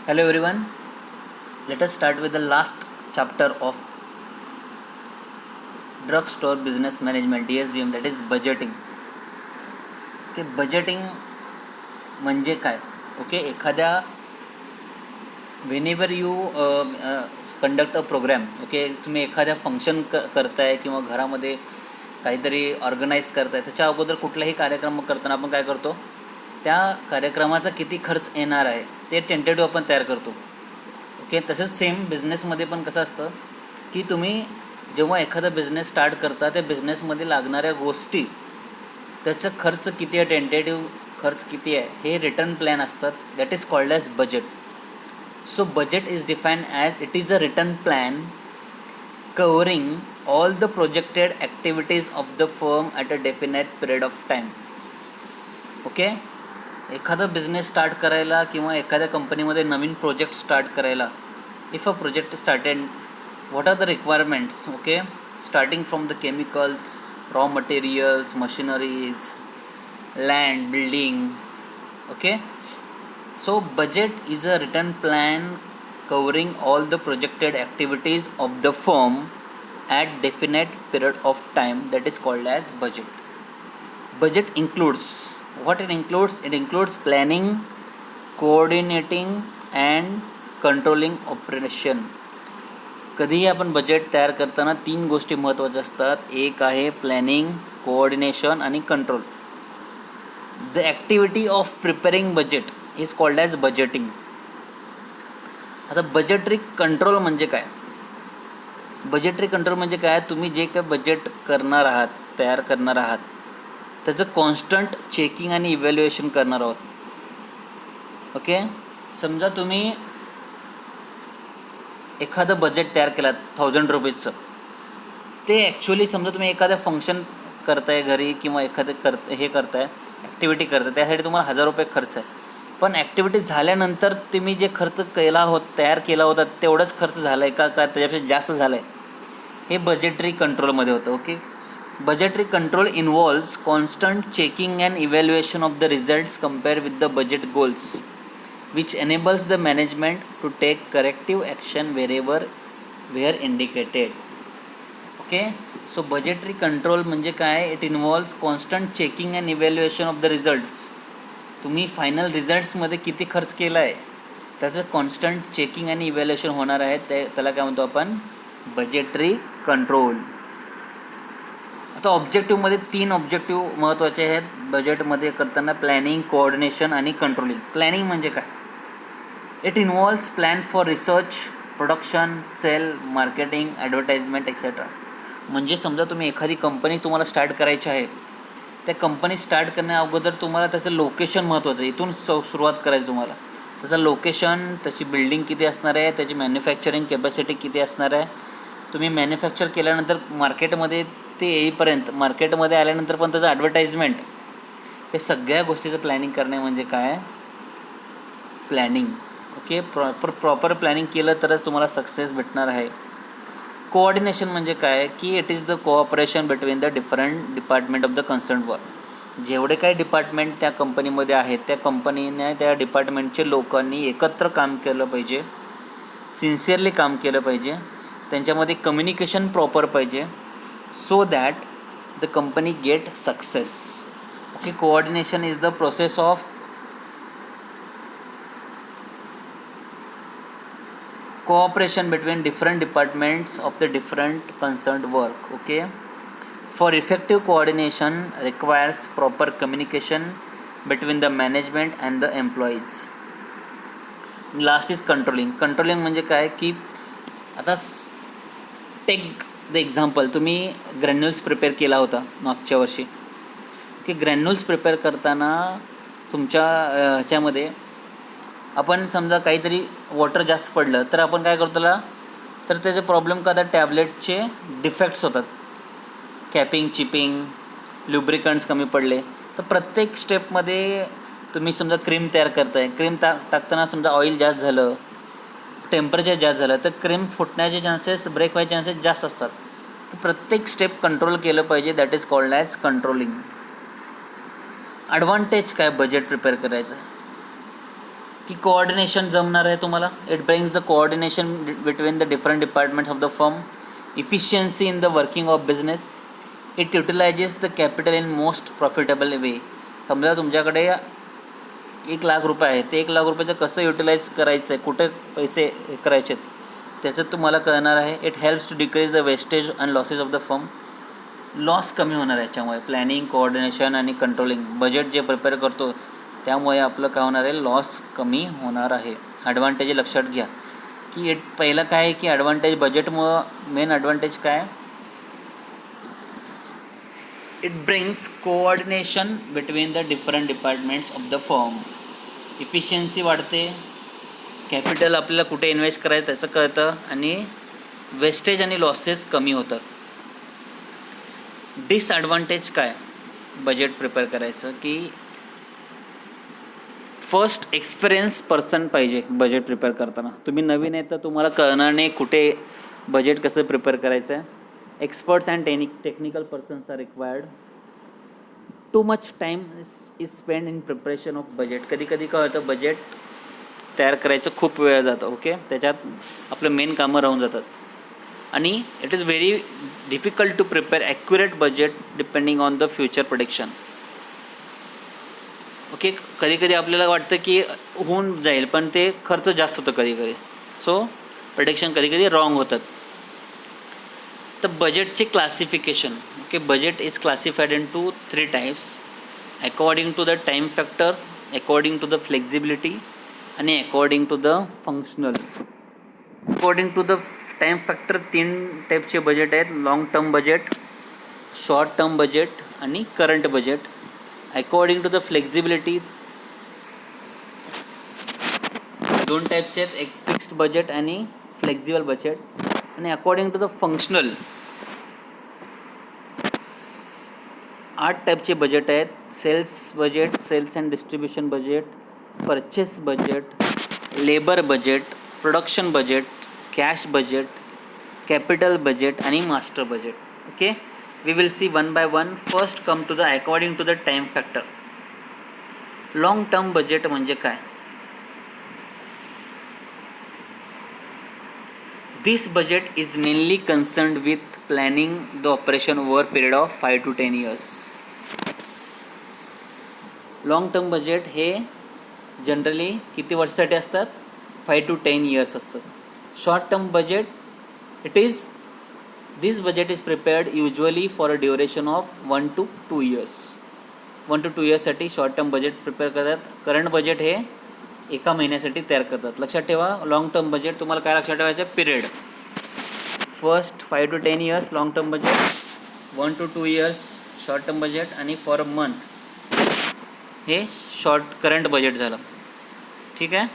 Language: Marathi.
Hello everyone. Let us start with the last chapter of drugstore business management DSBM, that is budgeting. Okay, budgeting म्हणजे काय? Okay, एखाद्या whenever you conduct a program, okay, तुम्ही एखाद्या फंक्शन करताय किंवा घरामध्ये काहीतरी ऑर्गनाईज करताय, त्याच्या अगोदर कुठलाही कार्यक्रम करताना आपण काय करतो, त्या कार्यक्रमाचा किती खर्च येणार आहे ते टेंटेटिव्ह आपण तयार करतो. ओके, तसंच सेम बिझनेसमध्ये पण कसं असतं की तुम्ही जेव्हा एखादा बिझनेस स्टार्ट करता त्या बिझनेसमध्ये लागणाऱ्या गोष्टी, त्याचं खर्च किती आहे, टेंटेटिव्ह खर्च किती आहे, हे रिटर्न प्लॅन असतात. That is called as budget. So budget is defined as it is a return plan covering all the projected activities of the firm at a definite period of time. Okay, एखादा बिझनेस स्टार्ट करायला किंवा एखाद्या कंपनीमध्ये नवीन प्रोजेक्ट स्टार्ट करायला, if a project started, what are the requirements? Okay, starting from the chemicals, raw materials, machineries, land, building. Okay, so budget is a return plan covering all the projected activities of the firm at definite period of time, that is called as budget. Budget includes what it includes? It includes planning, coordinating and controlling operation. कधीही आपण बजेट तयार करताना 3 गोष्टी महत्त्वाच्या असतात. एक आहे प्लॅनिंग, कोऑर्डिनेशन आणि control. The activity of preparing budget is called as budgeting. आता बजेटरी कंट्रोल म्हणजे काय? बजेटरी कंट्रोल म्हणजे काय? तुम्ही जे काय बजेट करणार आहात, तयार करणार आहात, त्याचं कॉन्स्टंट चेकिंग आणि इव्हॅल्युएशन करणार आहोत. ओके, समजा तुम्ही एखादं बजेट तयार केलं 1000 रुपीजचं, ते ॲक्च्युली समजा तुम्ही एखादं फंक्शन करताय घरी किंवा एखादं हे करताय, ॲक्टिव्हिटी करताय, त्यासाठी तुम्हाला 1000 रुपये खर्च आहे. पण ॲक्टिव्हिटी झाल्यानंतर तुम्ही जे खर्च तयार केला होता तेवढंच खर्च झाला आहे का त्याच्यापेक्षा जास्त झालं आहे, हे बजेटरी कंट्रोलमध्ये होतं. Okay, budgetary control involves constant checking and evaluation of the results compare with the budget goals, which enables the management to take corrective action where indicated. Okay, so budgetary control म्हणजे काय? It involves constant checking and evaluation of the results. तुम्ही फायनल रिझल्ट्समध्ये किती खर्च केला आहे त्याचं कॉन्स्टंट चेकिंग आणि इव्हॅल्युएशन होणार आहे. त्याला काय म्हणतो आपण? Budgetary control. आता ऑब्जेक्टिव्हमध्ये 3 ऑब्जेक्टिव्ह महत्त्वाचे आहेत बजेटमध्ये करताना: प्लॅनिंग, कोऑर्डिनेशन आणि कंट्रोलिंग. प्लॅनिंग म्हणजे काय? It involves plan for research, production, sale, marketing, advertisement etcetera. म्हणजे समजा तुम्ही एखादी कंपनी तुम्हाला स्टार्ट करायची आहे, त्या कंपनी स्टार्ट करण्या अगोदर तुम्हाला त्याचं लोकेशन महत्त्वाचं आहे. इथून सुरुवात करायची तुम्हाला. त्याचं लोकेशन, त्याची बिल्डिंग किती असणार आहे, त्याची मॅन्युफॅक्चरिंग कॅपॅसिटी किती असणार आहे, तुम्ही मॅन्युफॅक्चर केल्यानंतर मार्केटमध्ये ते येईपर्यंत, मार्केटमध्ये आल्यानंतर पण त्याचं ॲडव्हर्टाइजमेंट, हे सगळ्या गोष्टीचं प्लॅनिंग करणे म्हणजे काय? प्लॅनिंग. ओके, प्रॉपर प्लॅनिंग केलं तरच तुम्हाला सक्सेस भेटणार आहे. कोऑर्डिनेशन म्हणजे काय? की it is the cooperation between the different department of the concern work. जेवढे काही डिपार्टमेंट त्या कंपनीमध्ये आहेत, त्या कंपनीने त्या डिपार्टमेंटचे लोकांनी एकत्र काम केलं पाहिजे, सिन्सिअरली काम केलं पाहिजे, त्यांच्यामध्ये कम्युनिकेशन प्रॉपर पाहिजे, so that the company get success. Okay, coordination is the process of cooperation between different departments of the different concerned work. Okay, for effective coordination requires proper communication between the management and the employees. Last is controlling. Controlling म्हणजे काय? की आता टेक द एक्झाम्पल, तुम्ही ग्रॅन्युल्स प्रिपेअर केला होता मागच्या वर्षी. ओके, ग्रॅन्युल्स प्रिपेअर करताना तुमच्या ह्याच्यामध्ये आपण समजा काहीतरी वॉटर जास्त पडलं तर आपण काय करतो त्याला, तर त्याचे प्रॉब्लेम का? तर टॅबलेटचे डिफेक्ट्स होतात, कॅपिंग, चिपिंग, ल्युब्रिकंट्स कमी पडले. तर प्रत्येक स्टेपमध्ये तुम्ही समजा क्रीम तयार करताय, क्रीम टाकताना समजा ऑइल जास्त झालं, टेम्परेचर जास्त झालं, तर क्रीम फुटण्याचे चान्सेस, ब्रेक व्हायचे चान्सेस जास्त असतात. तर प्रत्येक स्टेप कंट्रोल केलं पाहिजे. That is called as controlling. Advantage काय बजेट प्रिपेअर करायचं? की कोऑर्डिनेशन जमणार आहे तुम्हाला. It brings the coordination between the different departments of the firm, efficiency in the working of business, it utilises the capital in most profitable way. समजा तुमच्याकडे 1,00,000 रुपये आहे, ते 1,00,000 रुपयाचं कसं युटिलाइज करायचं आहे, कुठे पैसे करायचे आहेत त्याच्यात तुम्हाला कळणार आहे. It helps to decrease the wastage and losses of the firm. Loss कमी होणार आहे याच्यामुळे. प्लॅनिंग, कोऑर्डिनेशन आणि कंट्रोलिंग, बजेट जे प्रिपेअर करतो त्यामुळे आपलं काय होणार आहे, लॉस कमी होणार आहे. ॲडव्हान्टेज लक्षात घ्या की पहिलं काय आहे की ॲडव्हान्टेज बजेटमुळं मेन ॲडव्हान्टेज काय, it brings coordination between the different departments of the firm. Efficiency वाढते, कॅपिटल आपल्याला कुठे इन्व्हेस्ट करायचं त्याचं कळतं आणि वेस्टेज आणि लॉसेस कमी होतात. डिसॲडव्हान्टेज काय बजेट प्रिपेअर करायचं की फर्स्ट एक्सपिरियन्स पर्सन पाहिजे बजेट प्रिपेअर करताना. तुम्ही नवीन आहे तर तुम्हाला कळणार नाही कुठे बजेट कसं प्रिपेअर करायचं आहे. Experts and technical persons are required. Too much time is spend in preparation of budget. कधी कधी काय होतं, बजेट तयार करायचं खूप वेळ जातं. ओके, त्याच्यात आपलं मेन कामं राहून जातात आणि it is very difficult to prepare accurate budget depending on the future production. Okay, कधी कधी आपल्याला वाटतं की होऊन जाईल पण ते खर्च जास्त होतं कधी कधी. सो प्रेडिक्शन कधी कधी रॉंग होतात. तर बजेटचे classification. Okay, budget is classified in to 3 types, according to the time factor, according to the flexibility आणि according to the functional. According to the time factor 3 टाईपचे बजेट आहेत, long term budget, short term budget आणि current budget. According to the flexibility 2 टाईपचे आहेत, एक फिक्स्ड बजेट आणि फ्लेक्झिबल बजेट. आणि अकॉर्डिंग टू द फंक्शनल 8 टाईपचे बजेट आहेत, sales budget, cells and distribution budget, purchase budget, labour budget, production budget, cash budget, capital budget आणि master budget. Okay, we will see one by one. First come to the according to the time factor. Long term budget म्हणजे काय? This budget is mainly concerned with planning the operation over period of 5 to 10 years. Long term budget हे जनरली किती वर्षासाठी असतात? 5 to 10 years असतात. Short term budget, this budget is prepared usually for a duration of 1 to 2 years. 1 to 2 yearsसाठी शॉर्ट टर्म बजेट प्रिपेअर करतात. करंट बजेट हे 1 महिन्यासाठी तयार करतात. लक्षात ठेवा, लाँग टर्म बजेट तुम्हाला काय लक्षात ठेवायचं, period. First 5 to 10 years long term budget, 1 to 2 years short term budget आणि फॉर अ मंथ हे शॉर्ट करंट बजेट झालं. ठीक आहे.